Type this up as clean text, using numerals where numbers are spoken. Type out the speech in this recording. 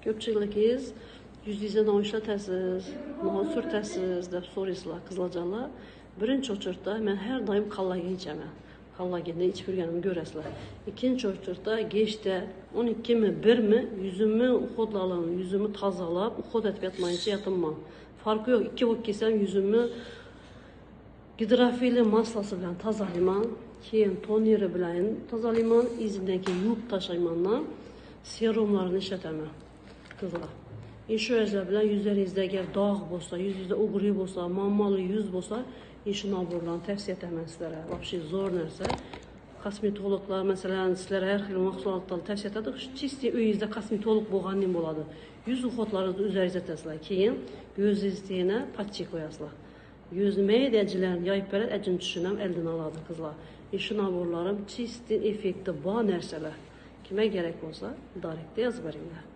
Köpçülükiniz yüz-yüzə danışlatəsiz, nohut sürtəsiz, deb soruyorsunlar qızlacanlar. Birinci uçurtda mən hər daim kollagen içəmən. Kollagen'de içip yürüyenimi görəsizlər. İkinci uçurtda geçdə 12 mi, 1 mi yüzümü uxodlalım, yüzümü tazalab, uxod etməyince yatınma. Farkı yok. 2 uxod kesəm yüzümü gidrofili maslası bilan tazalayman, keyin toneri bilan tazalayman, izindən keyin yuvub taşlaymandan serumlarını işlətəmən. Qızlar. İnşu özlər bilan yüzlərinizdə əgər dağ bolsa, yüzünüzdə uğri bolsa, mammalı yüz bolsa, inşu naborlarını tavsiyə etəmən sizlərə. Vapşi zor nərsə. Kosmetologlar məsələn sizlərə hər xil mahsullatları tavsiyə etədik. Çisti uyinizdə kosmetolog bolğanın boladı. Yüz uxodlarınızı üzərinizə təsələ. Keyin gözünüzdə patçı qoyasınlar. Yüzümə edəcələrini yayıb bərət əcin düşünəm əldən aladı qızlar. İnşu naborlarım çisti effekti ba nərsələr. Kimə gərək olsa, direktdə yaz verirlər.